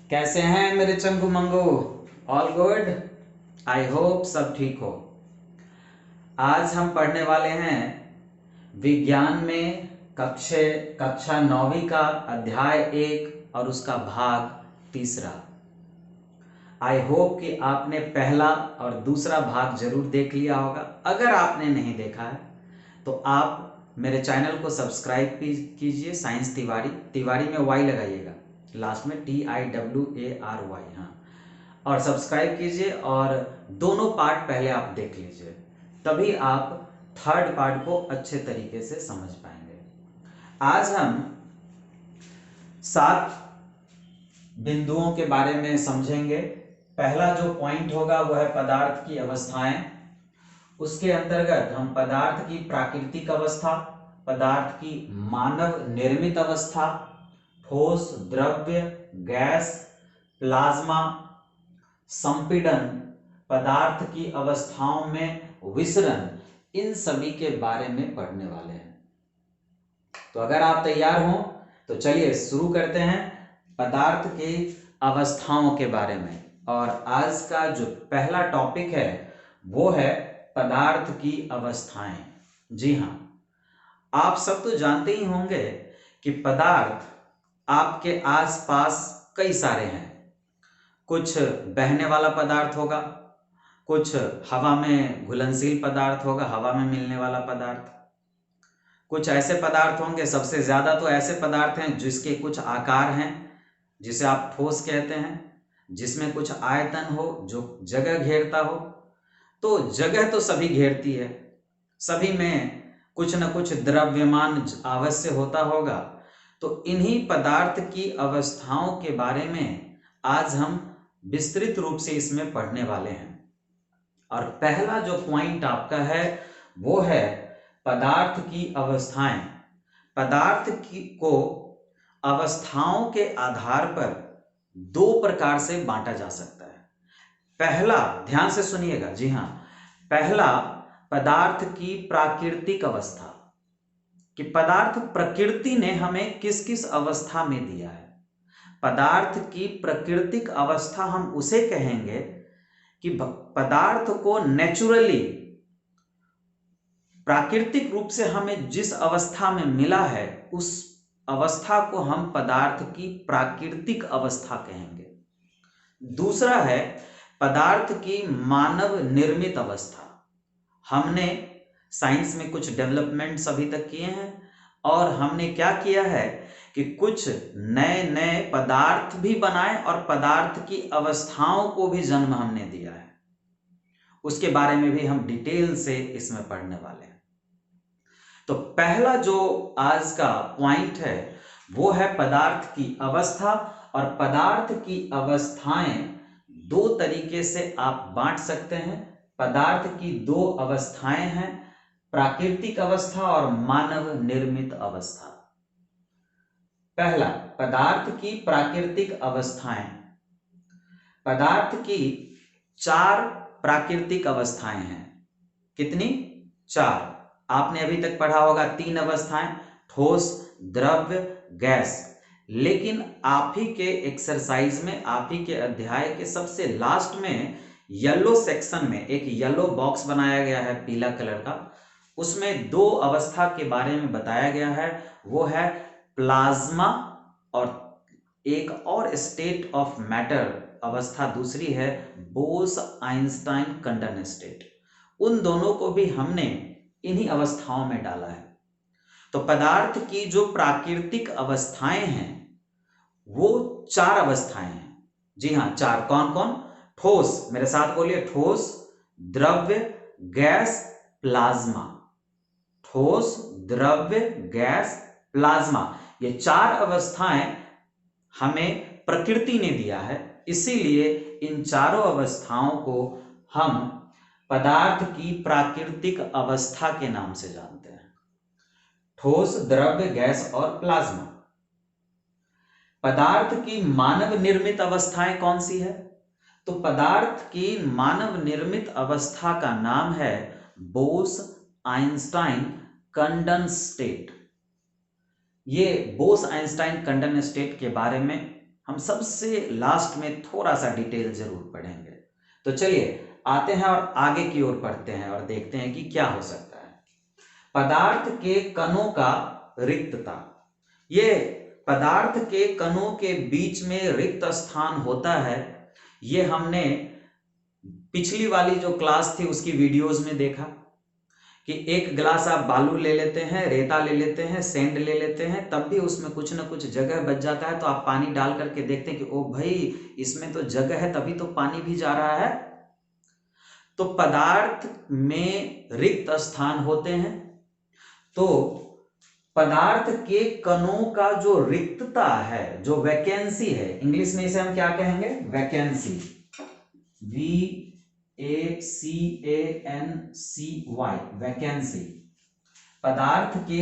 कैसे हैं मेरे Changu Mangu? All good. I hope सब ठीक हो। आज हम पढ़ने वाले हैं विज्ञान में कक्षा 9वीं का अध्याय 1 और उसका भाग 3। आई होप कि आपने पहला और दूसरा भाग जरूर देख लिया होगा। अगर आपने नहीं देखा है तो आप मेरे चैनल को सब्सक्राइब कीजिए। साइंस तिवारी, तिवारी में वाई लगाइएगा, लास्ट में TIWARY। हाँ, और सब्सक्राइब कीजिए और दोनों पार्ट पहले आप देख लीजिए, तभी आप थर्ड पार्ट को अच्छे तरीके से समझ पाएंगे। आज हम 7 बिंदुओं के बारे में समझेंगे। पहला जो पॉइंट होगा वह है पदार्थ की अवस्थाएं। उसके अंतर्गत हम पदार्थ की प्राकृतिक अवस्था, पदार्थ की मानव निर्मित अवस्था, ठोस, द्रव्य, गैस, प्लाज्मा, संपीड़न, पदार्थ की अवस्थाओं में विसरण, इन सभी के बारे में पढ़ने वाले हैं। तो अगर आप तैयार हो तो चलिए शुरू करते हैं पदार्थ की अवस्थाओं के बारे में। और आज का जो पहला टॉपिक है वो है पदार्थ की अवस्थाएं। जी हाँ, आप सब तो जानते ही होंगे कि पदार्थ आपके आसपास कई सारे हैं। कुछ बहने वाला पदार्थ होगा, कुछ हवा में घुलनशील पदार्थ होगा, हवा में मिलने वाला पदार्थ, कुछ ऐसे पदार्थ होंगे, सबसे ज्यादा तो ऐसे पदार्थ हैं जिसके कुछ आकार हैं, जिसे आप ठोस कहते हैं, जिसमें कुछ आयतन हो, जो जगह घेरता हो। तो जगह तो सभी घेरती है, सभी में कुछ न कुछ द्रव्यमान अवश्य होता होगा। तो इन्हीं पदार्थ की अवस्थाओं के बारे में आज हम विस्तृत रूप से इसमें पढ़ने वाले हैं। और पहला जो पॉइंट आपका है वो है पदार्थ की अवस्थाएं। पदार्थ को अवस्थाओं के आधार पर 2 प्रकार से बांटा जा सकता है। पहला, ध्यान से सुनिएगा, जी हां, पहला पदार्थ की प्राकृतिक अवस्था, कि पदार्थ प्रकृति ने हमें किस किस अवस्था में दिया है। पदार्थ की प्राकृतिक अवस्था हम उसे कहेंगे कि पदार्थ को नेचुरली, प्राकृतिक रूप से हमें जिस अवस्था में मिला है उस अवस्था को हम पदार्थ की प्राकृतिक अवस्था कहेंगे। दूसरा है पदार्थ की मानव निर्मित अवस्था। हमने साइंस में कुछ डेवलपमेंट्स अभी तक किए हैं और हमने क्या किया है कि कुछ नए नए पदार्थ भी बनाए और पदार्थ की अवस्थाओं को भी जन्म हमने दिया है। उसके बारे में भी हम डिटेल से इसमें पढ़ने वाले हैं। तो पहला जो आज का पॉइंट है वो है पदार्थ की अवस्था। और पदार्थ की अवस्थाएं 2 तरीके से आप बांट सकते हैं। पदार्थ की 2 अवस्थाएं हैं, प्राकृतिक अवस्था और मानव निर्मित अवस्था। पहला, पदार्थ की प्राकृतिक अवस्थाएं। पदार्थ की 4 प्राकृतिक अवस्थाएं हैं। कितनी? 4। आपने अभी तक पढ़ा होगा 3 अवस्थाएं, ठोस, द्रव्य, गैस। लेकिन आप ही के एक्सरसाइज में, आप ही के अध्याय के सबसे लास्ट में येलो सेक्शन में एक येलो बॉक्स बनाया गया है पीला कलर का, उसमें 2 अवस्था के बारे में बताया गया है। वो है प्लाज्मा और एक और स्टेट ऑफ मैटर अवस्था दूसरी है बोस-आइंस्टाइन कंडेंस्ड। उन दोनों को भी हमने इन्हीं अवस्थाओं में डाला है। तो पदार्थ की जो प्राकृतिक अवस्थाएं हैं वो 4 अवस्थाएं हैं। जी हां, 4। कौन कौन? ठोस, मेरे साथ बोलिए, ठोस, द्रव्य, गैस, प्लाज्मा। ठोस, द्रव्य, गैस, प्लाज्मा, ये 4 अवस्थाएं हमें प्रकृति ने दिया है। इसीलिए इन चारों अवस्थाओं को हम पदार्थ की प्राकृतिक अवस्था के नाम से जानते हैं। ठोस, द्रव्य, गैस और प्लाज्मा। पदार्थ की मानव निर्मित अवस्थाएं कौन सी है? तो पदार्थ की मानव निर्मित अवस्था का नाम है बोस-आइंस्टाइन कंडेंस्ड। ये बोस-आइंस्टाइन कंडेंस्ड के बारे में हम सबसे लास्ट में थोड़ा सा डिटेल जरूर पढ़ेंगे। तो चलिए आते हैं और आगे की ओर पढ़ते हैं और देखते हैं कि क्या हो सकता है। पदार्थ के कणों का रिक्तता। ये पदार्थ के कणों के बीच में रिक्त स्थान होता है, ये हमने पिछली वाली जो क्लास थी उसकी वीडियोस में देखा कि एक गिलास आप बालू ले लेते हैं, रेता ले लेते हैं, सेंड ले लेते हैं, तब भी उसमें कुछ ना कुछ जगह बच जाता है। तो आप पानी डाल करके देखते हैं कि ओ भाई इसमें तो जगह है, तभी तो पानी भी जा रहा है। तो पदार्थ में रिक्त स्थान होते हैं। तो पदार्थ के कणों का जो रिक्तता है, जो वैकेंसी है, इंग्लिश में इसे हम क्या कहेंगे? वैकेंसी। VACANCY, vacancy. पदार्थ के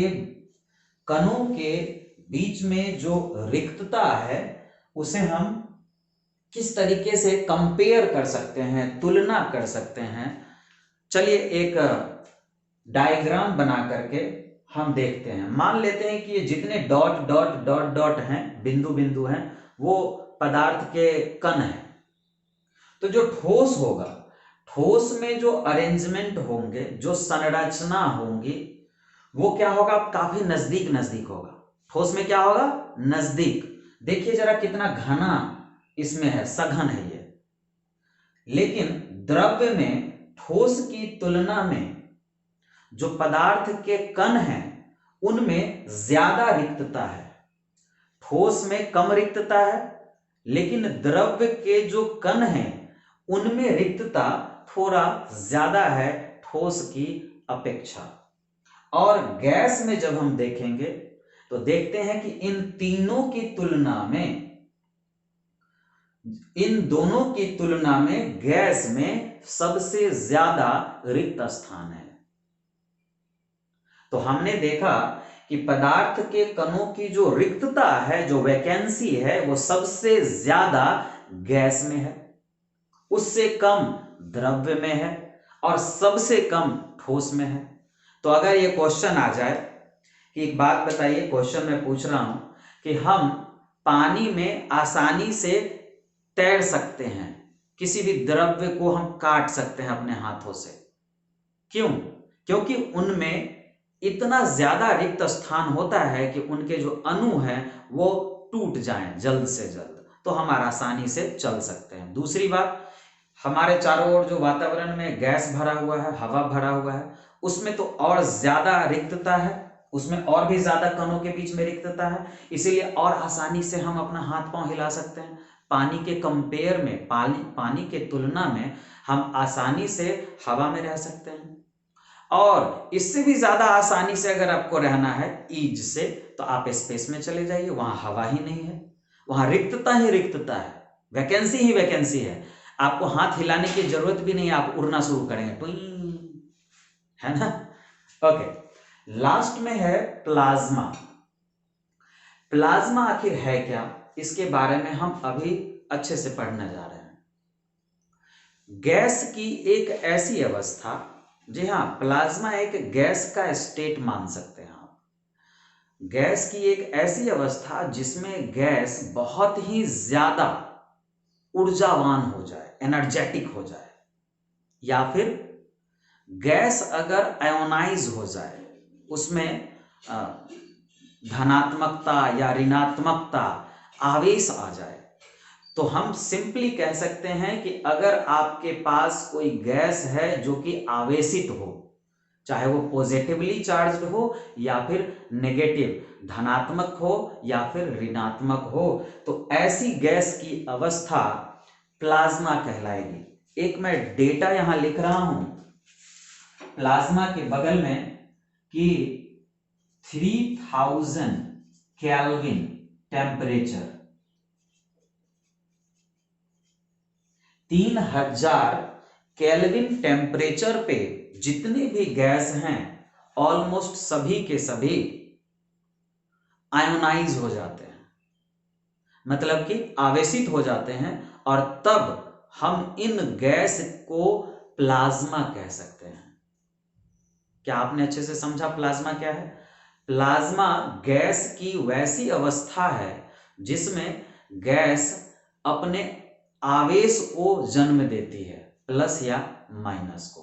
कणों के बीच में जो रिक्तता है उसे हम किस तरीके से कंपेयर कर सकते हैं, तुलना कर सकते हैं। चलिए एक डायग्राम बना करके हम देखते हैं। मान लेते हैं कि ये जितने डॉट डॉट डॉट डॉट हैं, बिंदु बिंदु हैं, वो पदार्थ के कण हैं। तो जो ठोस होगा, ठोस में जो अरेंजमेंट होंगे, जो संरचना होंगी, वो क्या होगा? काफी नजदीक नजदीक होगा। ठोस में क्या होगा? नजदीक। देखिए जरा कितना घना इसमें है, सघन है ये। लेकिन द्रव्य में ठोस की तुलना में जो पदार्थ के कण हैं उनमें ज्यादा रिक्तता है। ठोस में कम रिक्तता है, लेकिन द्रव्य के जो कण हैं उनमें रिक्तता थोड़ा ज्यादा है ठोस की अपेक्षा। और गैस में जब हम देखेंगे तो देखते हैं कि इन तीनों की तुलना में, इन दोनों की तुलना में गैस में सबसे ज्यादा रिक्त स्थान है। तो हमने देखा कि पदार्थ के कणों की जो रिक्तता है, जो वैकेंसी है, वो सबसे ज्यादा गैस में है, उससे कम द्रव्य में है और सबसे कम ठोस में है। तो अगर ये क्वेश्चन आ जाए कि एक बात बताइए, क्वेश्चन मैं पूछ रहा हूं कि हम पानी में आसानी से तैर सकते हैं, किसी भी द्रव्य को हम काट सकते हैं अपने हाथों से, क्यों? क्योंकि उनमें इतना ज्यादा रिक्त स्थान होता है कि उनके जो अणु हैं वो टूट जाएं जल्द से जल्द, तो हम आसानी से चल सकते हैं। दूसरी बात, हमारे चारों ओर जो वातावरण में गैस भरा हुआ है, हवा भरा हुआ है, उसमें तो और ज्यादा रिक्तता है, उसमें और भी ज्यादा कणों के बीच में रिक्तता है, इसीलिए और आसानी से हम अपना हाथ पांव हिला सकते हैं। पानी के कंपेयर में, पानी के तुलना में हम आसानी से हवा में रह सकते हैं। और इससे भी ज्यादा आसानी से अगर आपको रहना है ईज से, तो आप स्पेस में चले जाइए, वहां हवा ही नहीं है, वहां रिक्तता ही रिक्तता है, वैकेंसी ही वैकेंसी है। आपको हाथ हिलाने की जरूरत भी नहीं है, आप उड़ना शुरू करेंगे, टुई, है ना? ओके, लास्ट में है प्लाज्मा। प्लाज्मा आखिर है क्या, इसके बारे में हम अभी अच्छे से पढ़ने जा रहे हैं। गैस की एक ऐसी अवस्था, जी हाँ, प्लाज्मा एक गैस का स्टेट मान सकते हैं आप। गैस की एक ऐसी अवस्था जिसमें गैस बहुत ही ज्यादा ऊर्जावान हो जाए, एनर्जेटिक हो जाए, या फिर गैस अगर आयोनाइज हो जाए, उसमें धनात्मकता या ऋणात्मकता आवेश आ जाए, तो हम सिंपली कह सकते हैं कि अगर आपके पास कोई गैस है जो कि आवेशित हो, चाहे वो पॉजिटिवली चार्ज्ड हो या फिर नेगेटिव, धनात्मक हो या फिर ऋणात्मक हो, तो ऐसी गैस की अवस्था प्लाज्मा कहलाएगी। एक मैं डेटा यहां लिख रहा हूं प्लाज्मा के बगल में कि 3000 केल्विन टेम्परेचर, 3000 केल्विन टेम्परेचर पे जितने भी गैस हैं ऑलमोस्ट सभी के सभी आयोनाइज हो जाते हैं, मतलब कि आवेशित हो जाते हैं, और तब हम इन गैस को प्लाज्मा कह सकते हैं। क्या आपने अच्छे से समझा प्लाज्मा क्या है? प्लाज्मा गैस की वैसी अवस्था है जिसमें गैस अपने आवेश को जन्म देती है, प्लस या माइनस को,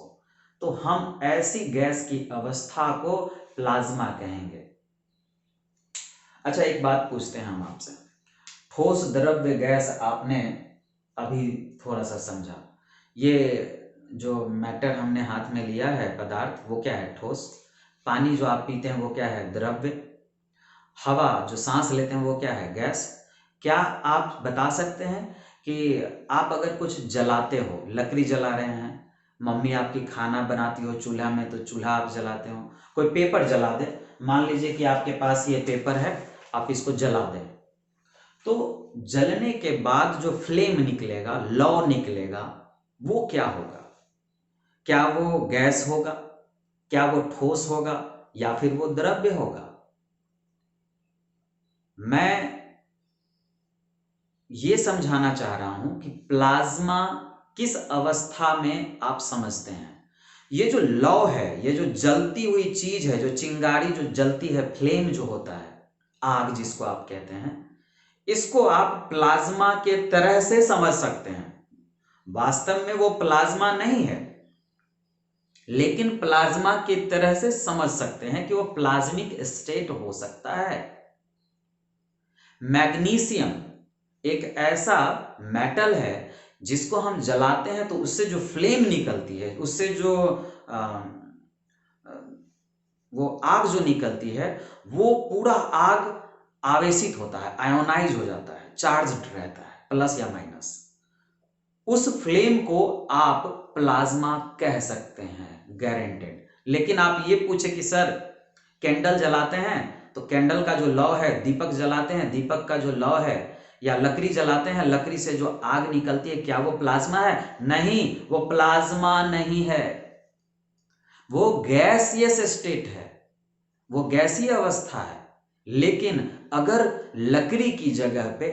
तो हम ऐसी गैस की अवस्था को प्लाज्मा कहेंगे। अच्छा, एक बात पूछते हैं हम आपसे, ठोस द्रव्य गैस आपने अभी थोड़ा सा समझा, ये जो मैटर हमने हाथ में लिया है पदार्थ, वो क्या है? ठोस। पानी जो आप पीते हैं वो क्या है? द्रव्य। हवा जो सांस लेते हैं वो क्या है? गैस। क्या आप बता सकते हैं कि आप अगर कुछ जलाते हो, लकड़ी जला रहे हैं, मम्मी आपकी खाना बनाती हो चूल्हा में तो चूल्हा आप जलाते हो, कोई पेपर जला दे, मान लीजिए कि आपके पास ये पेपर है, आप इसको जला दें, तो जलने के बाद जो फ्लेम निकलेगा, लौ निकलेगा, वो क्या होगा? क्या वो गैस होगा? क्या वो ठोस होगा? या फिर वो द्रव्य होगा? मैं ये समझाना चाह रहा हूं कि प्लाज्मा किस अवस्था में आप समझते हैं। ये जो लौ है, ये जो जलती हुई चीज है, जो चिंगारी जो जलती है, फ्लेम जो होता है, आग जिसको आप कहते हैं, इसको आप प्लाज्मा के तरह से समझ सकते हैं। वास्तव में वो प्लाज्मा नहीं है, लेकिन प्लाज्मा की तरह से समझ सकते हैं कि वो प्लाज्मिक स्टेट हो सकता है। मैग्नीशियम एक ऐसा मेटल है जिसको हम जलाते हैं तो उससे जो फ्लेम निकलती है, उससे जो वो आग जो निकलती है, वो पूरा आग आवेशित होता है, आयोनाइज हो जाता है, चार्ज्ड रहता है, प्लस या माइनस। उस फ्लेम को आप प्लाज्मा कह सकते हैं, गारंटेड। लेकिन आप ये पूछे कि सर कैंडल जलाते हैं तो कैंडल का जो लौ है, दीपक जलाते हैं, दीपक का जो लौ है, या लकड़ी जलाते हैं, लकड़ी से जो आग निकलती है, क्या वो प्लाज्मा है? नहीं, वो प्लाज्मा नहीं है, वो गैसियस स्टेट है, वो गैसीय अवस्था है। लेकिन अगर लकड़ी की जगह पे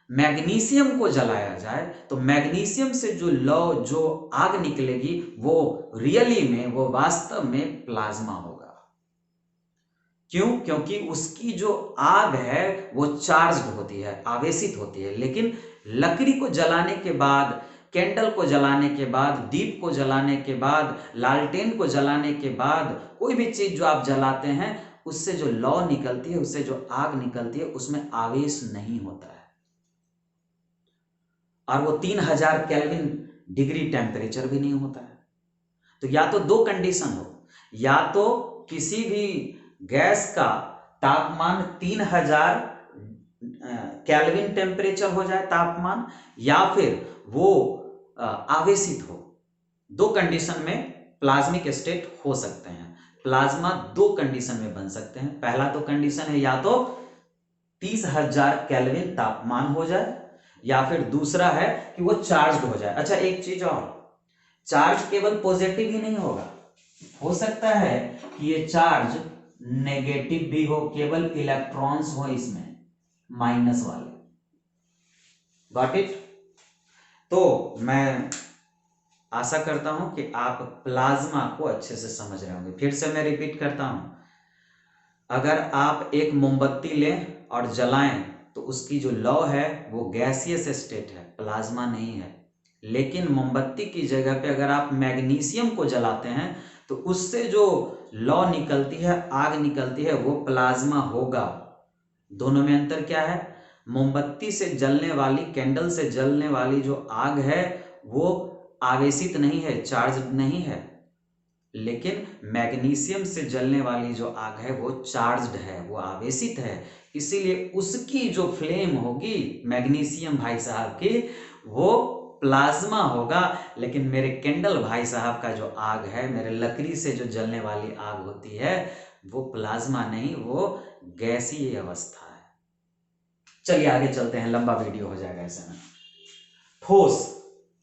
मैग्नीशियम को जलाया जाए तो मैग्नीशियम से जो लौ, जो आग निकलेगी, वो रियली में, वो वास्तव में प्लाज्मा होगा। क्यों? क्योंकि उसकी जो आग है वो चार्ज्ड होती है, आवेशित होती है। लेकिन लकड़ी को जलाने के बाद, कैंडल को जलाने के बाद, दीप को जलाने के बाद, लालटेन को जलाने के बाद, कोई भी चीज जो आप जलाते हैं, उससे जो लौ निकलती है, उससे जो आग निकलती है, उसमें आवेश नहीं होता है, और वो 3000 केल्विन डिग्री टेम्परेचर भी नहीं होता है। तो या तो दो कंडीशन हो, या तो किसी भी गैस का तापमान 3000 केल्विन टेम्परेचर हो जाए तापमान, या फिर वो आवेशित हो। दो कंडीशन में प्लाज्मिक स्टेट हो सकते हैं। प्लाज्मा दो कंडीशन में बन सकते हैं। पहला तो कंडीशन है या तो 30,000 केल्विन तापमान हो जाए, या फिर दूसरा है कि वो चार्ज हो जाए। अच्छा, एक चीज और, चार्ज केवल पॉजिटिव ही नहीं होगा, हो सकता है कि ये चार्ज नेगेटिव भी हो, केवल इलेक्ट्रॉन्स हो इसमें, माइनस वाले। Got it? तो मैं आशा करता हूं कि आप प्लाज्मा को अच्छे से समझ रहे होंगे। फिर से मैं रिपीट करता हूं, अगर आप एक मोमबत्ती लें और जलाएं तो उसकी जो लौ है वो गैसियस स्टेट है, प्लाज्मा नहीं है। लेकिन मोमबत्ती की जगह पे अगर आप मैग्नीशियम को जलाते हैं तो उससे जो लौ निकलती है, आग निकलती है, वो प्लाज्मा होगा। दोनों में अंतर क्या है? मोमबत्ती से जलने वाली, कैंडल से जलने वाली जो आग है वो आवेशित नहीं है, चार्ज नहीं है। लेकिन मैग्नीशियम से जलने वाली जो आग है वो चार्ज्ड है, वो आवेशित है। इसीलिए उसकी जो फ्लेम होगी मैग्नीशियम भाई साहब की, वो प्लाज्मा होगा। लेकिन मेरे कैंडल भाई साहब का जो आग है, मेरे लकड़ी से जो जलने वाली आग होती है, वो प्लाज्मा नहीं, वो गैसीय अवस्था है। चलिए आगे चलते हैं, लंबा वीडियो हो जाएगा ऐसे में। ठोस,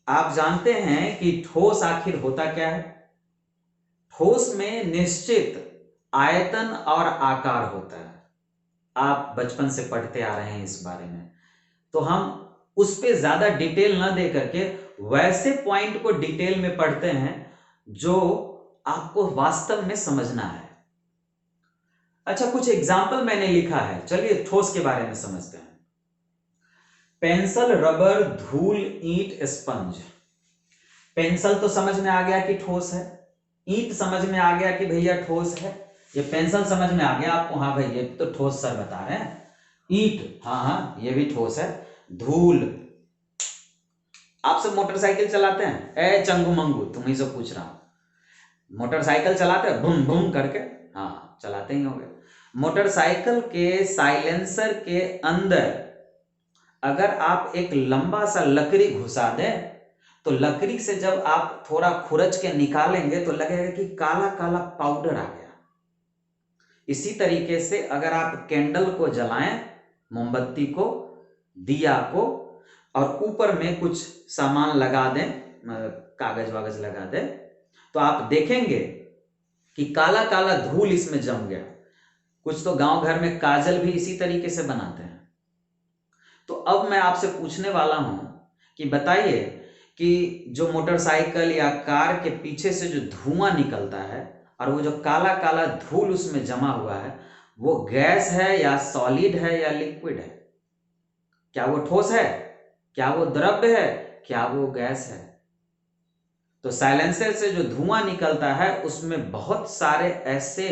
आप जानते हैं कि ठोस आखिर होता क्या है? ठोस में निश्चित आयतन और आकार होता है। आप बचपन से पढ़ते आ रहे हैं इस बारे में, तो हम उस पे ज्यादा डिटेल ना दे करके वैसे पॉइंट को डिटेल में पढ़ते हैं जो आपको वास्तव में समझना है। अच्छा, कुछ एग्जाम्पल मैंने लिखा है, चलिए ठोस के बारे में समझते हैं। पेंसिल, रबर, धूल, ईंट, स्पंज। पेंसिल तो समझ में आ गया कि ठोस है, ईंट समझ में आ गया कि भैया ठोस है, ये पेंसिल समझ में आ गया आपको, हाँ भाई ये तो ठोस सर बता रहे हैं। ईंट, हाँ हाँ ये भी ठोस है। धूल, आप सब मोटरसाइकिल चलाते हैं? ए चंगू मंगू तुम्ही से पूछ रहा हूं, मोटरसाइकिल चलाते हैं बुम बुम करके? हाँ चलाते ही होंगे। मोटरसाइकिल के साइलेंसर के अंदर अगर आप एक लंबा सा लकड़ी घुसा दें तो लकड़ी से जब आप थोड़ा खुरच के निकालेंगे तो लगेगा कि काला काला पाउडर आ गया। इसी तरीके से अगर आप कैंडल को जलाएं, मोमबत्ती को, दिया को, और ऊपर में कुछ सामान लगा दें, कागज वागज लगा दें, तो आप देखेंगे कि काला काला धूल इसमें जम गया। कुछ तो गांव घर में काजल भी इसी तरीके से बनाते हैं। तो अब मैं आपसे पूछने वाला हूं कि बताइए कि जो मोटरसाइकिल या कार के पीछे से जो धुआं निकलता है और वो जो काला काला धूल उसमें जमा हुआ है, वो गैस है या सॉलिड है या लिक्विड है? क्या वो ठोस है? क्या वो द्रव्य है? क्या वो गैस है? तो साइलेंसर से जो धुआं निकलता है उसमें बहुत सारे ऐसे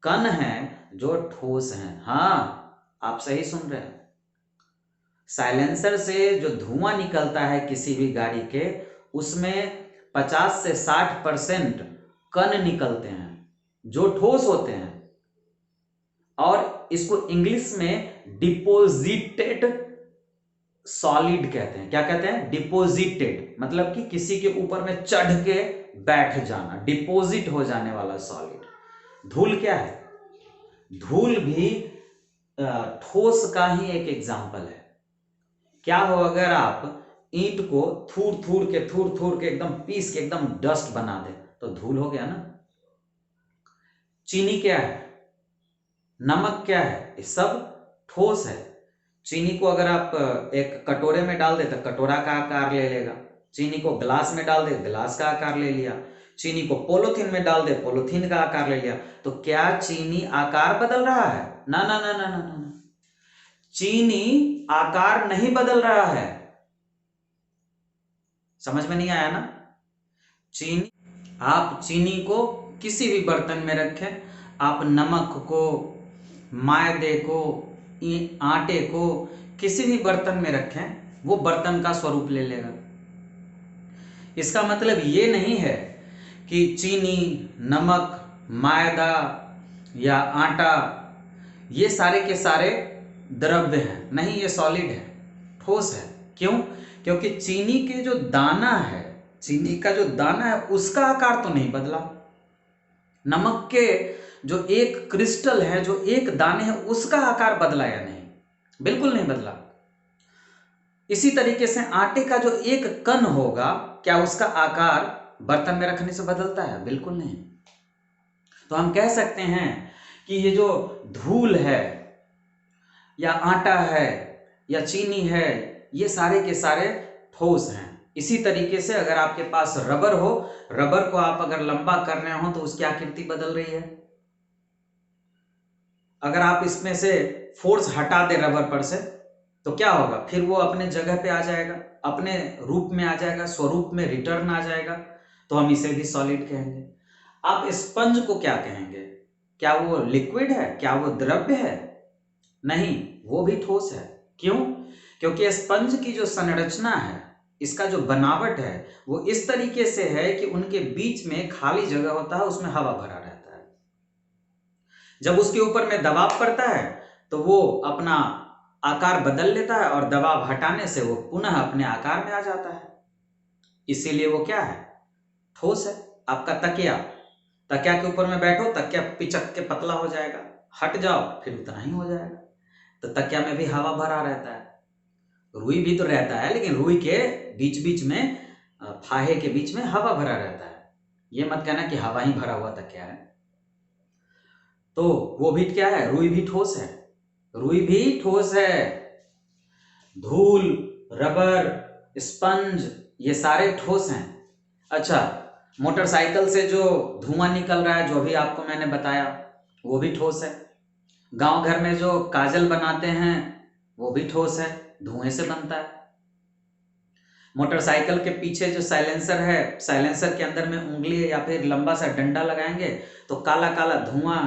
कण हैं जो ठोस हैं। हाँ आप सही सुन रहे हैं। साइलेंसर से जो धुआं निकलता है किसी भी गाड़ी के, उसमें 50 से 60% कण निकलते हैं जो ठोस होते हैं, और इसको इंग्लिश में डिपोजिटेड सॉलिड कहते हैं। क्या कहते हैं? डिपोजिटेड, मतलब कि किसी के ऊपर में चढ़ के बैठ जाना, डिपोजिट हो जाने वाला सॉलिड। धूल क्या है? धूल भी ठोस का ही एक एग्जाम्पल है। क्या हो अगर आप ईंट को थूर थूर के एकदम पीस के एकदम डस्ट बना दे तो धूल हो गया ना। चीनी क्या है? नमक क्या है? ये सब ठोस है। चीनी को अगर आप एक कटोरे में डाल दे तो कटोरा का आकार ले लेगा, चीनी को ग्लास में डाल दे गिलास का आकार ले लिया, चीनी को पॉलीथीन में डाल दे पॉलीथीन का आकार ले लिया। तो क्या चीनी आकार बदल रहा है? ना ना ना ना ना ना, चीनी आकार नहीं बदल रहा है। समझ में नहीं आया ना? चीनी, आप चीनी को किसी भी बर्तन में रखें, आप नमक को, मैदे को, आटे को किसी भी बर्तन में रखें, वो बर्तन का स्वरूप ले लेगा। इसका मतलब ये नहीं है कि चीनी, नमक, मैदा या आटा ये सारे के सारे द्रव्य हैं। नहीं, ये सॉलिड है, ठोस है। क्यों? क्योंकि चीनी के जो दाना है, चीनी का जो दाना है उसका आकार तो नहीं बदला। नमक के जो एक क्रिस्टल है, जो एक दाने है, उसका आकार बदला या नहीं? बिल्कुल नहीं बदला। इसी तरीके से आटे का जो एक कण होगा, क्या उसका आकार बर्तन में रखने से बदलता है? बिल्कुल नहीं। तो हम कह सकते हैं कि ये जो धूल है या आटा है या चीनी है, ये सारे के सारे ठोस हैं। इसी तरीके से अगर आपके पास रबर हो, रबर को आप अगर लंबा कर रहे हो तो उसकी आकृति बदल रही है। अगर आप इसमें से फोर्स हटा दे रबर पर से तो क्या होगा? फिर वो अपने जगह पे आ जाएगा, अपने रूप में आ जाएगा, स्वरूप में रिटर्न आ जाएगा। तो हम इसे भी सॉलिड कहेंगे। आप स्पंज को क्या कहेंगे? क्या वो लिक्विड है? क्या वो द्रव्य है? नहीं, वो भी ठोस है। क्यों? क्योंकि स्पंज की जो संरचना है, इसका जो बनावट है, वो इस तरीके से है कि उनके बीच में खाली जगह होता है, उसमें हवा भरा रहता है। जब उसके ऊपर में दबाव पड़ता है तो वो अपना आकार बदल लेता है और दबाव हटाने से वो पुनः अपने आकार में आ जाता है। इसीलिए वो क्या है? ठोस है। आपका तकिया, तकिया के ऊपर में बैठो, तकिया पिचक के पतला हो जाएगा, हट जाओ फिर उतना ही हो जाएगा। तो तकिया में भी हवा भरा रहता है। रुई भी तो रहता है, लेकिन रुई के बीच बीच में, फाहे के बीच में हवा भरा रहता है। ये मत कहना कि हवा ही भरा हुआ तकिया है। तो वो भी क्या है? रुई भी ठोस है। रुई भी ठोस है। धूल, रबर, स्पंज ये सारे ठोस हैं। अच्छा, मोटरसाइकिल से जो धुआं निकल रहा है, जो भी आपको मैंने बताया, वो भी ठोस है। गांव घर में जो काजल बनाते हैं वो भी ठोस है, धुएं से बनता है। मोटरसाइकिल के पीछे जो साइलेंसर है, साइलेंसर के अंदर में उंगली या फिर लंबा सा डंडा लगाएंगे तो काला काला धुआं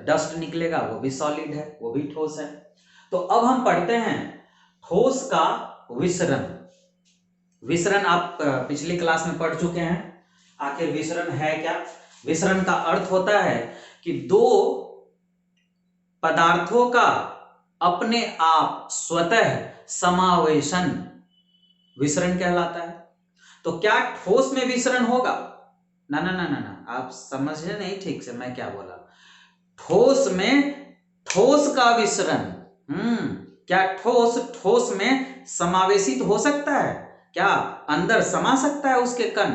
डस्ट निकलेगा, वो भी सॉलिड है, वो भी ठोस है। तो अब हम पढ़ते हैं ठोस का विसरण। विसरण आप पिछली क्लास में पढ़ चुके हैं। आखिर विसरण है क्या? विसरण का अर्थ होता है कि दो पदार्थों का अपने आप स्वतः समावेशन विसरण कहलाता है। तो क्या ठोस में विसरण होगा? ना ना ना ना ना, आप समझे नहीं ठीक से मैं क्या बोला। ठोस में ठोस का विसरण, क्या ठोस में समावेशित हो सकता है? क्या अंदर समा सकता है उसके कण?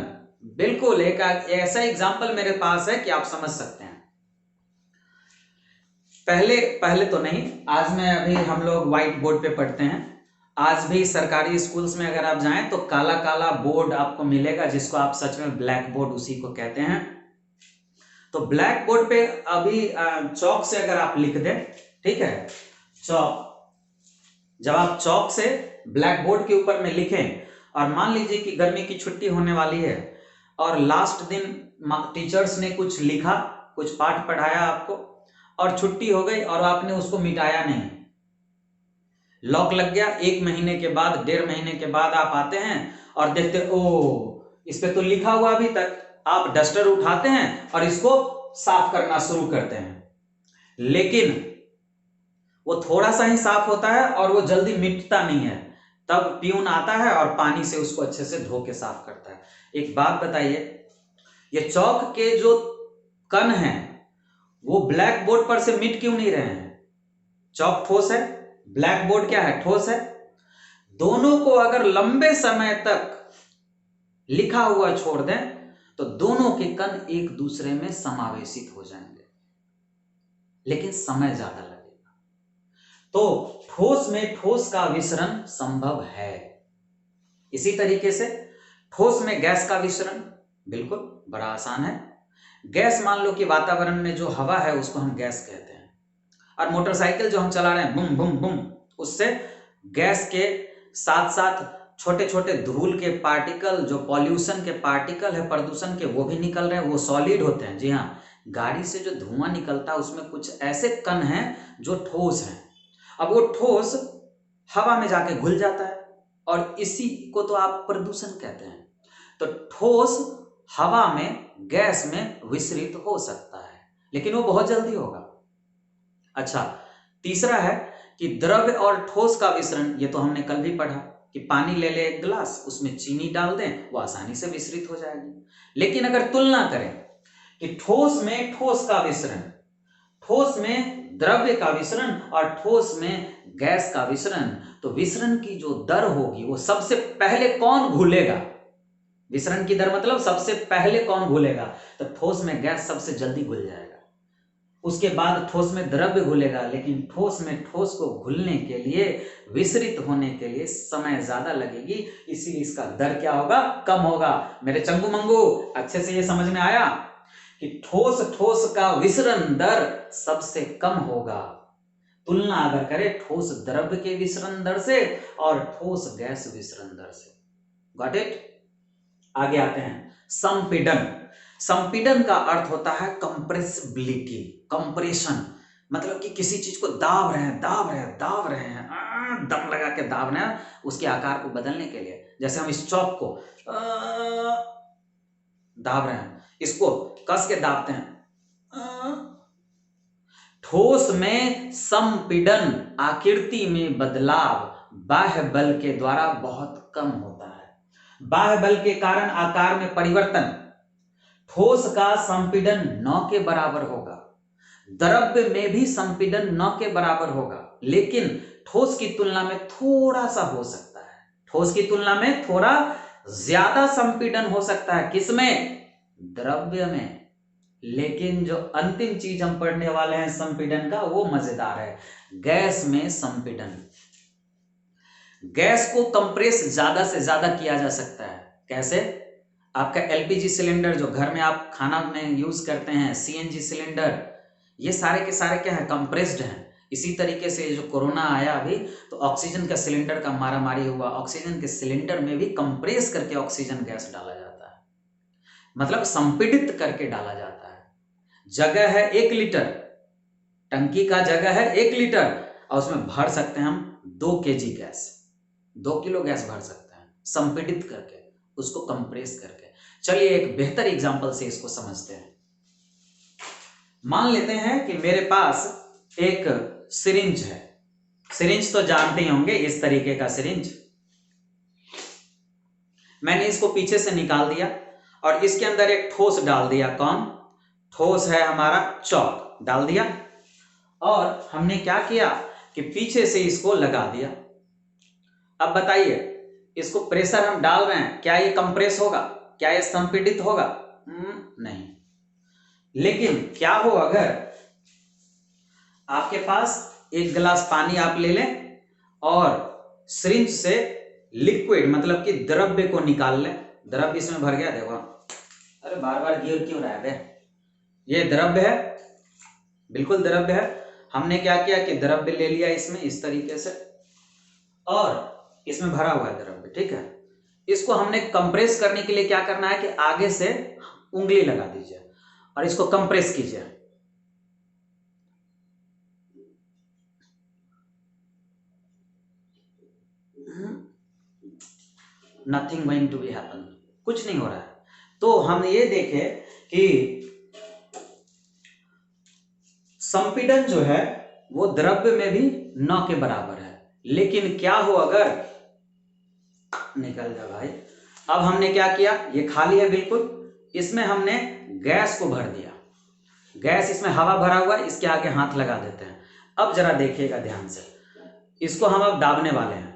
बिल्कुल, एक ऐसा एग्जाम्पल मेरे पास है कि आप समझ सकते हैं। पहले तो नहीं, आज मैं अभी हम लोग व्हाइट बोर्ड पे पढ़ते हैं। आज भी सरकारी स्कूल्स में अगर आप जाएं तो काला काला बोर्ड आपको मिलेगा, जिसको आप सच में ब्लैक बोर्ड उसी को कहते हैं। तो ब्लैक बोर्ड पे अभी चौक से अगर आप लिख दें, ठीक है, चौक, जब आप चौक से ब्लैक बोर्ड के ऊपर में लिखें और मान लीजिए कि गर्मी की छुट्टी होने वाली है और लास्ट दिन टीचर्स ने कुछ लिखा, कुछ पाठ पढ़ाया आपको और छुट्टी हो गई और आपने उसको मिटाया नहीं, लॉक लग गया। 1 महीने के बाद, 1.5 महीने के बाद आप आते हैं और देखते ओ इस पे तो लिखा हुआ अभी तक। आप डस्टर उठाते हैं और इसको साफ करना शुरू करते हैं, लेकिन वो थोड़ा सा ही साफ होता है और वो जल्दी मिटता नहीं है। तब प्यून आता है और पानी से उसको अच्छे से धो के साफ करता है। एक बात बताइए, ये चौक के जो कण हैं वो ब्लैक बोर्ड पर से मिट क्यों नहीं रहे हैं? चौक ठोस है, ब्लैक बोर्ड क्या है? ठोस है। दोनों को अगर लंबे समय तक लिखा हुआ छोड़ दें तो दोनों के कण एक दूसरे में समावेशित हो जाएंगे, लेकिन समय ज्यादा लगेगा। तो ठोस में ठोस का विसरण संभव है। इसी तरीके से ठोस में गैस का विसरण बिल्कुल बड़ा आसान है। गैस, मान लो कि वातावरण में जो हवा है उसको हम गैस कहते हैं, और मोटरसाइकिल जो हम चला रहे हैं बुम बुम बुम, उससे गैस के साथ साथ छोटे छोटे धूल के पार्टिकल, जो पॉल्यूशन के पार्टिकल है, प्रदूषण के, वो भी निकल रहे हैं, वो सॉलिड होते हैं। जी हाँ, गाड़ी से जो धुआं निकलता है उसमें कुछ ऐसे कण हैं जो ठोस हैं। अब वो ठोस हवा में जाके घुल जाता है और इसी को तो आप प्रदूषण कहते हैं। तो ठोस हवा में, गैस में विसरित हो सकता है, लेकिन वो बहुत जल्दी होगा। अच्छा, तीसरा है कि द्रव्य और ठोस का विसरण। ये तो हमने कल भी पढ़ा कि पानी ले ले 1 गिलास, उसमें चीनी डाल दें, वो आसानी से विसरित हो जाएगी। लेकिन अगर तुलना करें कि ठोस में ठोस का विसरण, ठोस में द्रव्य का विसरण और ठोस में गैस का विसरण, तो विसरण की जो दर होगी वो सबसे पहले कौन घुलेगा? विसरण की दर मतलब सबसे पहले कौन घुलेगा? तो ठोस में गैस सबसे जल्दी घुल जाएगा, उसके बाद ठोस में द्रव्य घुलेगा। लेकिन ठोस में ठोस को घुलने के लिए, विसरित होने के लिए समय ज्यादा लगेगी, इसीलिए इसका दर क्या होगा? कम होगा। मेरे चंगू मंगू, अच्छे से ये समझ में आया कि ठोस का विसरण दर सबसे कम होगा। तुलना अगर करें ठोस द्रव्य के विसरण दर से और ठोस गैस विसरण दर से। Got it? आगे आते हैं, संपीड़न। संपीड़न का अर्थ होता है कंप्रेसिबिलिटी, कंप्रेशन, मतलब कि किसी चीज को दाब रहे हैं, दम लगा के दाब रहे हैं उसके आकार को बदलने के लिए। जैसे हम इस चौक को दाब रहे हैं, इसको कस के दाबते हैं। ठोस में संपीड़न, आकृति में बदलाव बाह्य बल के द्वारा बहुत कम होता है। बाह्य बल के कारण आकार में परिवर्तन। ठोस का संपीड़न 9 के बराबर होगा, द्रव्य में भी संपीड़न 9 के बराबर होगा, लेकिन ठोस की तुलना में थोड़ा सा हो सकता है, ठोस की तुलना में थोड़ा ज्यादा संपीड़न हो सकता है। किसमें? द्रव्य में। लेकिन जो अंतिम चीज हम पढ़ने वाले हैं संपीड़न का, वो मजेदार है, गैस में संपीड़न। गैस को कंप्रेस ज्यादा से ज्यादा किया जा सकता है। कैसे? आपका एलपीजी सिलेंडर जो घर में आप खाना में यूज करते हैं, सीएनजी सिलेंडर, ये सारे के सारे क्या है? कंप्रेस्ड हैं। इसी तरीके से जो कोरोना आया अभी, तो ऑक्सीजन का सिलेंडर का मारामारी हुआ, ऑक्सीजन के सिलेंडर में भी कंप्रेस करके ऑक्सीजन गैस डाला जाता है, मतलब संपीड़ित करके डाला जाता है। जगह है 1 लीटर, टंकी का जगह है 1 लीटर और उसमें भर सकते हैं हम 2 kg गैस, 2 किलो गैस भर सकते हैं संपीड़ित करके, उसको कंप्रेस करके। चलिए एक बेहतर एग्जांपल से इसको समझते हैं। मान लेते हैं कि मेरे पास एक सिरिंज है, सिरिंज तो जानते ही होंगे, इस तरीके का सिरिंज। मैंने इसको पीछे से निकाल दिया और इसके अंदर एक ठोस डाल दिया। कौन ठोस है? हमारा चौक डाल दिया और हमने क्या किया कि पीछे से इसको लगा दिया। अब बताइए, इसको प्रेशर हम डाल रहे हैं, क्या ये कंप्रेस होगा? क्या ये संपीड़ित होगा? नहीं। लेकिन क्या हो अगर आपके पास 1 गिलास पानी आप ले लें और सिरिंज से लिक्विड मतलब कि द्रव्य को निकाल लें। द्रव्य इसमें भर गया, देखो। अरे बार बार गिर क्यों रहा है बे? ये द्रव्य है, बिल्कुल द्रव्य है। हमने क्या किया कि द्रव्य ले लिया इसमें इस तरीके से और इसमें भरा हुआ है द्रव्य, ठीक है। इसको हमने कंप्रेस करने के लिए क्या करना है कि आगे से उंगली लगा दीजिए और इसको कंप्रेस कीजिए। Nothing going to be happen, कुछ नहीं हो रहा है। तो हम ये देखें कि संपीड़न जो है वो द्रव्य में भी 9 के बराबर है। लेकिन क्या हो अगर, निकल जा भाई। अब हमने क्या किया, ये खाली है बिल्कुल, इसमें हमने गैस को भर दिया। गैस इसमें हवा भरा हुआ है, इसके आगे हाथ लगा देते हैं। अब जरा देखिएगा ध्यान से, इसको हम अब दाबने वाले हैं।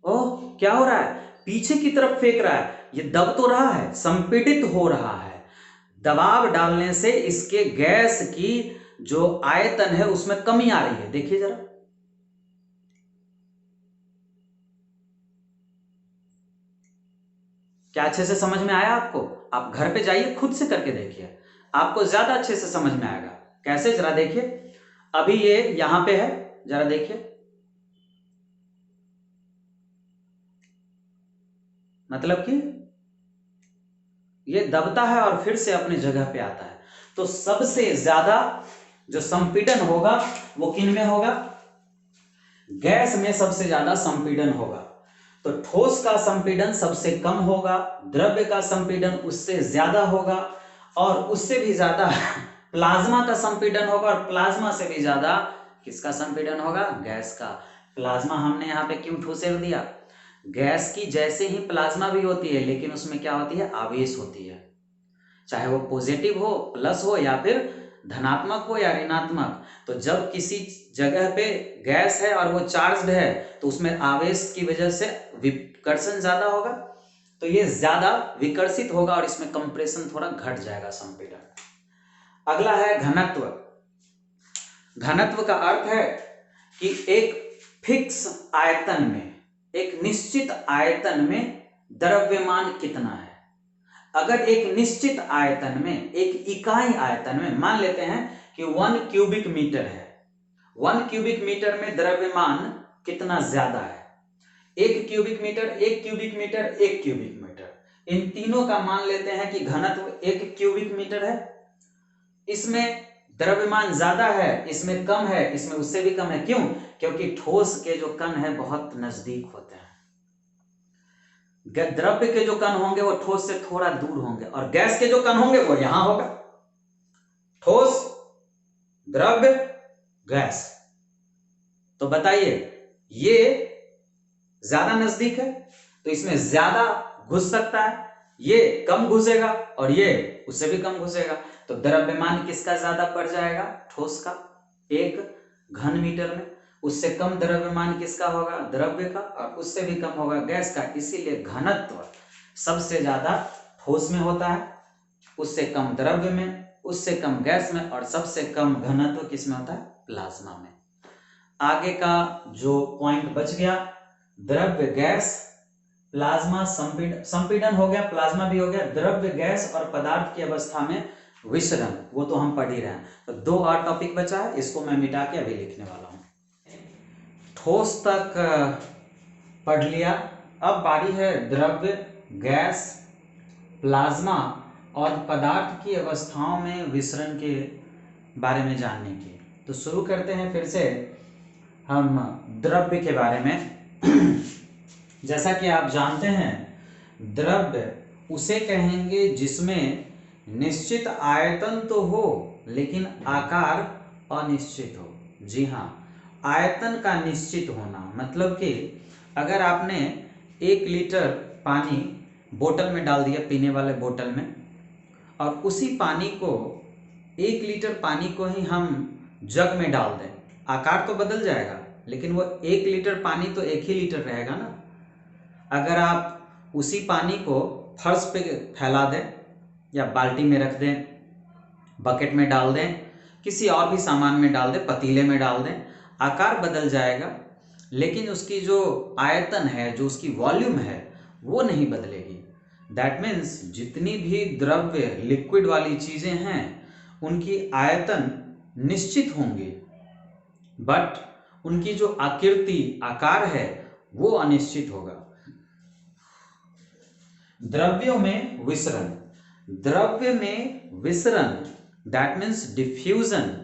ओह, क्या हो रहा है? पीछे की तरफ फेंक रहा है, ये दब तो रहा है, संपीड़ित हो रहा है। दबाव डालने से इसके गैस की जो आयतन है उसमें कमी आ रही है। देखिए जरा, क्या अच्छे से समझ में आया आपको? आप घर पे जाइए, खुद से करके देखिए, आपको ज्यादा अच्छे से समझ में आएगा। कैसे, जरा देखिए। अभी ये यहां पे है, जरा देखिए, मतलब कि ये दबता है और फिर से अपनी जगह पे आता है। तो सबसे ज्यादा जो संपीड़न होगा वो किन में होगा? गैस में सबसे ज्यादा संपीड़न होगा। तो ठोस का संपीड़न सबसे कम होगा, द्रव्य का संपीड़न उससे ज्यादा होगा और उससे भी ज्यादा प्लाज्मा का संपीड़न होगा और प्लाज्मा से भी ज्यादा किसका संपीड़न होगा? गैस का। प्लाज्मा हमने यहाँ पे क्यों ठोसेर दिया? गैस की जैसे ही प्लाज्मा भी होती है, लेकिन उसमें क्या होती है? आवेश होती है, चाहे वो पॉजिटिव हो, प्लस हो, या फिर धनात्मक हो या ऋणात्मक। तो जब किसी जगह पे गैस है और वो चार्ज्ड है तो उसमें आवेश की वजह से विकर्षण ज्यादा होगा, तो ये ज्यादा विकर्षित होगा और इसमें कंप्रेशन थोड़ा घट जाएगा, संपीड़न। अगला है घनत्व। घनत्व का अर्थ है कि एक फिक्स आयतन में, एक निश्चित आयतन में द्रव्यमान कितना है। अगर एक निश्चित आयतन में, एक इकाई आयतन में, मान लेते हैं कि 1 क्यूबिक मीटर है, 1 क्यूबिक मीटर में द्रव्यमान कितना ज्यादा है? 1 cubic metre, 1 cubic metre, 1 cubic metre, इन तीनों का मान लेते हैं कि घनत्व 1 क्यूबिक मीटर है। इसमें द्रव्यमान ज्यादा है, इसमें कम है, इसमें उससे भी कम है। क्यों? क्योंकि ठोस के जो कण है बहुत नजदीक होते हैं, द्रव्य के जो कण होंगे वो ठोस से थोड़ा दूर होंगे और गैस के जो कण होंगे वो यहां होगा। ठोस, द्रव्य, गैस। तो बताइए, ये ज्यादा नजदीक है तो इसमें ज्यादा घुस सकता है, ये कम घुसेगा और ये उससे भी कम घुसेगा। तो द्रव्यमान किसका ज्यादा पड़ जाएगा? ठोस का, 1 घन मीटर में। उससे कम द्रव्यमान किसका होगा? द्रव्य का, और उससे भी कम होगा गैस का। इसीलिए घनत्व सबसे ज्यादा ठोस में होता है, उससे कम द्रव्य में, उससे कम गैस में, और सबसे कम घनत्व किसमें होता है? प्लाज्मा में। आगे का जो पॉइंट बच गया, द्रव्य, गैस, प्लाज्मा, संपीड़न हो गया, प्लाज्मा भी हो गया, द्रव्य, गैस और पदार्थ की अवस्था में विसरण, वो तो हम पढ़ ही रहे हैं। तो 2 और टॉपिक बचा है, इसको मैं मिटा के अभी लिखने वाला हूँ। ठोस तक पढ़ लिया। अब बारी है द्रव्य, गैस, प्लाज्मा और पदार्थ की अवस्थाओं में विसरण के बारे में जानने की। तो शुरू करते हैं फिर से हम द्रव्य के बारे में। जैसा कि आप जानते हैं, द्रव्य उसे कहेंगे जिसमें निश्चित आयतन तो हो लेकिन आकार अनिश्चित हो। जी हाँ, आयतन का निश्चित होना, मतलब कि अगर आपने 1 लीटर पानी बोतल में डाल दिया, पीने वाले बोतल में, और उसी पानी को 1 लीटर पानी को ही हम जग में डाल दें, आकार तो बदल जाएगा लेकिन वो 1 लीटर पानी तो 1 ही लीटर रहेगा ना। अगर आप उसी पानी को फर्श पे फैला दें या बाल्टी में रख दें, बकेट में डाल दें, किसी और भी सामान में डाल दें, पतीले में डाल दें, आकार बदल जाएगा लेकिन उसकी जो आयतन है, जो उसकी वॉल्यूम है, वो नहीं बदलेगी। दैट मीन्स जितनी भी द्रव्य लिक्विड वाली चीज़ें हैं उनकी आयतन निश्चित होंगी, बट उनकी जो आकृति, आकार है, वो अनिश्चित होगा। द्रव्यों में विसरण, द्रव्य में विसरण दैट मीन्स डिफ्यूजन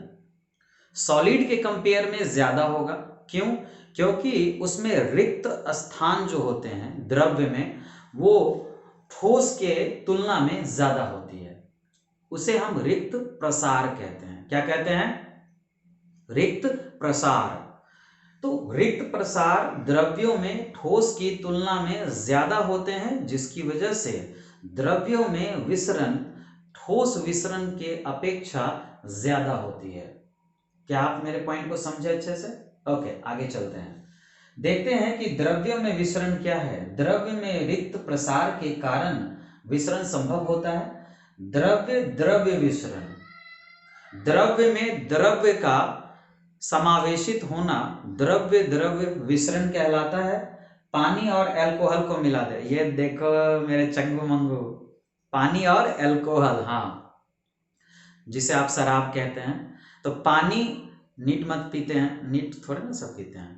सॉलिड के कंपेयर में ज्यादा होगा। क्यों? क्योंकि उसमें रिक्त स्थान जो होते हैं द्रव्य में, वो ठोस के तुलना में ज्यादा होती है। उसे हम रिक्त प्रसार कहते हैं। क्या कहते हैं? रिक्त प्रसार। तो रिक्त प्रसार द्रव्यों में ठोस की तुलना में ज्यादा होते हैं, जिसकी वजह से द्रव्यों में विसरण ठोस विसरण के अपेक्षा ज्यादा होती है। क्या आप मेरे पॉइंट को समझे अच्छे से? ओके, आगे चलते हैं, देखते हैं कि द्रव्यों में विसरण क्या है। द्रव्य में रिक्त प्रसार के कारण विसरण संभव होता है। द्रव्य द्रव्य विसरण, द्रव्य में द्रव्य का समावेशित होना द्रव्य द्रव्य विसरण कहलाता है। पानी और अल्कोहल को मिला दे, ये देखो मेरे चंगू मंगू, पानी और अल्कोहल, हाँ, जिसे आप शराब कहते हैं। तो पानी, नीट मत पीते हैं, नीट थोड़े ना सब पीते हैं।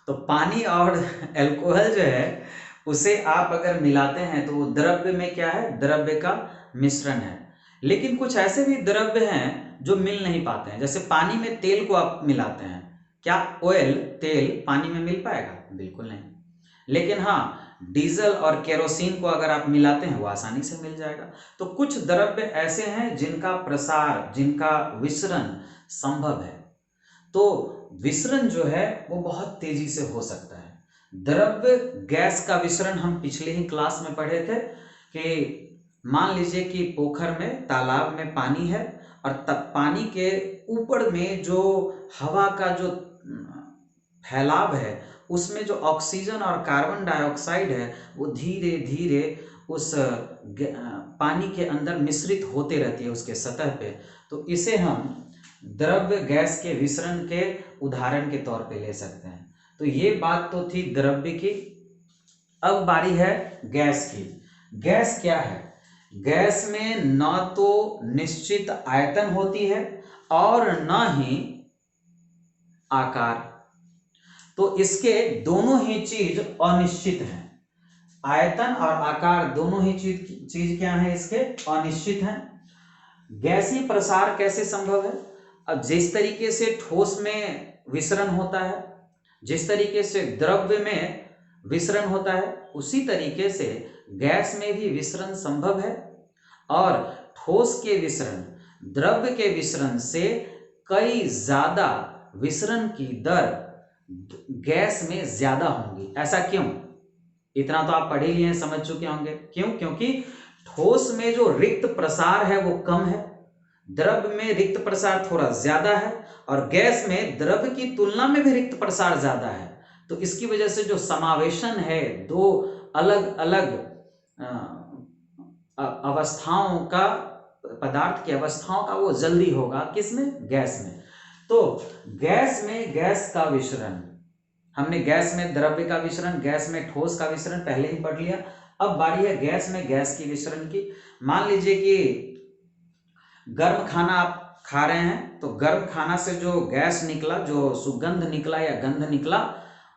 तो पानी और अल्कोहल जो है उसे आप अगर मिलाते हैं तो वो द्रव्य में क्या है? द्रव्य का मिश्रण है। लेकिन कुछ ऐसे भी द्रव्य हैं जो मिल नहीं पाते हैं। जैसे पानी में तेल को आप मिलाते हैं, क्या ऑयल, तेल पानी में मिल पाएगा? बिल्कुल नहीं। लेकिन हाँ, डीजल और केरोसिन को अगर आप मिलाते हैं वो आसानी से मिल जाएगा। तो कुछ द्रव्य ऐसे हैं जिनका प्रसार, जिनका विसरण संभव है। तो विसरण जो है वो बहुत तेजी से हो सकता है। द्रव्य गैस का विसरण हम पिछले ही क्लास में पढ़े थे कि मान लीजिए कि पोखर में, तालाब में पानी है और तब पानी के ऊपर में जो हवा का जो फैलाव है, उसमें जो ऑक्सीजन और कार्बन डाइऑक्साइड है वो धीरे धीरे उस पानी के अंदर मिश्रित होते रहती है उसके सतह पे। तो इसे हम द्रव्य गैस के विसरण के उदाहरण के तौर पे ले सकते हैं। तो ये बात तो थी द्रव्य की। अब बारी है गैस की। गैस क्या है? गैस में न तो निश्चित आयतन होती है और न ही आकार। तो इसके दोनों ही चीज अनिश्चित हैं। आयतन और आकार दोनों ही चीज क्या है? इसके अनिश्चित हैं। गैसीय प्रसार कैसे संभव है? अब जिस तरीके से ठोस में विसरण होता है, जिस तरीके से द्रव्य में विसरण होता है, उसी तरीके से गैस में भी विसरण संभव है। और ठोस के विसरण द्रव्य के विसरण से कई ज्यादा विसरण की दर गैस में ज्यादा होंगी। ऐसा क्यों? इतना तो आप पढ़ ही लिए हैं, समझ चुके होंगे। क्यों? क्योंकि ठोस में जो रिक्त प्रसार है वो कम है, द्रव्य में रिक्त प्रसार थोड़ा ज्यादा है, और गैस में द्रव्य की तुलना में भी रिक्त प्रसार ज्यादा है। तो इसकी वजह से जो समावेशन है दो अलग अलग अवस्थाओं का, पदार्थ की अवस्थाओं का, वो जल्दी होगा। किसमें? गैस में। तो गैस में गैस का विसरण, हमने गैस में द्रव्य का विसरण, गैस में ठोस का विसरण पहले ही पढ़ लिया। अब बारी है गैस में गैस की विसरण की। मान लीजिए कि गर्म खाना आप खा रहे हैं तो गर्म खाना से जो गैस निकला, जो सुगंध निकला या गंध निकला,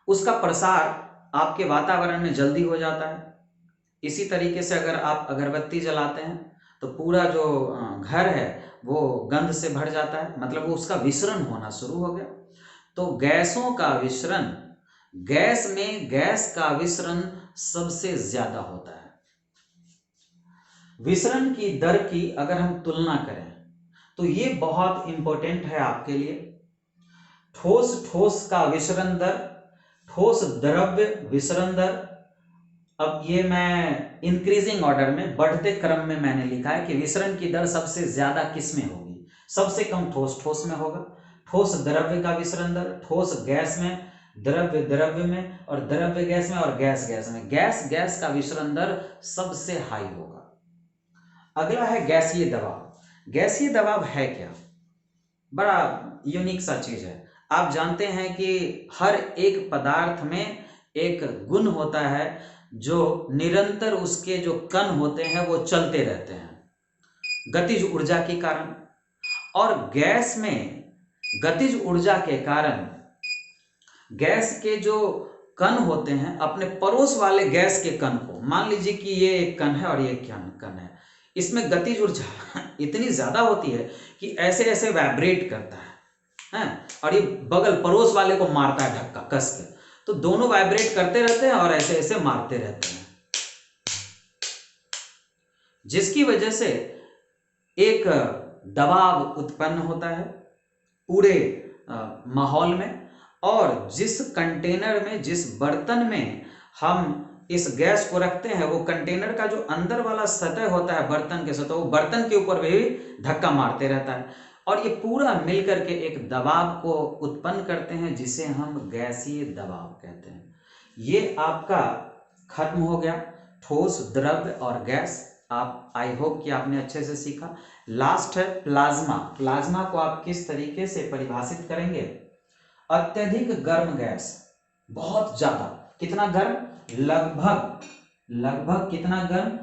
उसका प्रसार आपके वातावरण में जल्दी हो जाता है। इसी तरीके से अगर आप अगरबत्ती जलाते हैं तो पूरा जो घर है वो गंध से भर जाता है, मतलब वो उसका विसरण होना शुरू हो गया। तो गैसों का विसरण, गैस में गैस का विसरण सबसे ज्यादा होता है। विसरण की दर की अगर हम तुलना करें तो ये बहुत इंपॉर्टेंट है आपके लिए। ठोस का विसरण दर, ठोस द्रव्य विसरण दर। अब ये मैं इंक्रीजिंग ऑर्डर में, बढ़ते क्रम में मैंने लिखा है कि विसरण की दर सबसे ज्यादा किस में होगी? सबसे कम ठोस में होगा। ठोस द्रव्य का विसरण दर, ठोस गैस में, द्रव्य में, और द्रव्य गैस में, और गैस में। गैस का विसरण दर सबसे हाई होगा। अगला है गैसीय दबाव। गैसीय दबाव है क्या? बड़ा यूनिक सा चीज है। आप जानते हैं कि हर एक पदार्थ में एक गुण होता है जो निरंतर उसके जो कण होते हैं वो चलते रहते हैं गतिज ऊर्जा के कारण। और गैस में गतिज ऊर्जा के कारण गैस के जो कण होते हैं अपने पड़ोस वाले गैस के कण को, मान लीजिए कि ये एक कण है और ये कण है, इसमें गतिज ऊर्जा इतनी ज्यादा होती है कि ऐसे ऐसे वाइब्रेट करता है और ये बगल पड़ोस वाले को मारता है धक्का कस के। तो दोनों वाइब्रेट करते रहते हैं और ऐसे ऐसे मारते रहते हैं, जिसकी वजह से एक दबाव उत्पन्न होता है पूरे माहौल में। और जिस कंटेनर में, जिस बर्तन में हम इस गैस को रखते हैं, वो कंटेनर का जो अंदर वाला सतह होता है बर्तन के सतह, वो बर्तन के ऊपर भी धक्का मारते रहता है और ये पूरा मिलकर के एक दबाव को उत्पन्न करते हैं जिसे हम गैसीय दबाव कहते हैं। ये आपका खत्म हो गया ठोस, द्रव्य और गैस। आप, आई होप कि आपने अच्छे से सीखा। लास्ट है प्लाज्मा। प्लाज्मा को आप किस तरीके से परिभाषित करेंगे? अत्यधिक गर्म गैस, बहुत ज्यादा। कितना गर्म? लगभग कितना गर्म?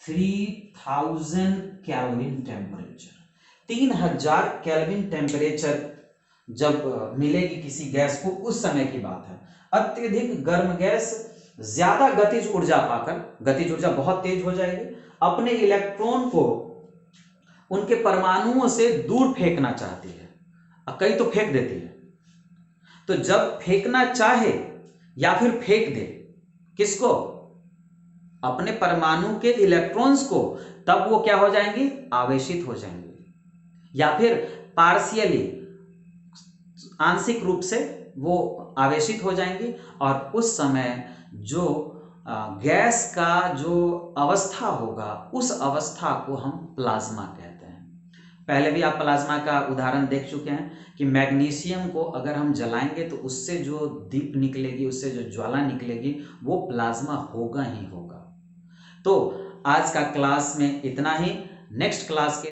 3000 केल्विन टेम्परेचर। 3000 केल्विन टेम्परेचर जब मिलेगी किसी गैस को, उस समय की बात है। अत्यधिक गर्म गैस ज्यादा गतिज ऊर्जा पाकर, गतिज ऊर्जा बहुत तेज हो जाएगी, अपने इलेक्ट्रॉन को उनके परमाणुओं से दूर फेंकना चाहती है, कई तो फेंक देती है। तो जब फेंकना चाहे या फिर फेंक दे, किसको? अपने परमाणु के इलेक्ट्रॉन्स को, तब वो क्या हो जाएंगी? आवेशित हो जाएंगे, या फिर पार्शियली, आंशिक रूप से वो आवेशित हो जाएंगी। और उस समय जो गैस का जो अवस्था होगा, उस अवस्था को हम प्लाज्मा कहते हैं। पहले भी आप प्लाज्मा का उदाहरण देख चुके हैं कि मैग्नीशियम को अगर हम जलाएंगे तो उससे जो दीप निकलेगी, उससे जो ज्वाला निकलेगी, वो प्लाज्मा होगा ही होगा। तो आज का क्लास में इतना ही। नेक्स्ट क्लास के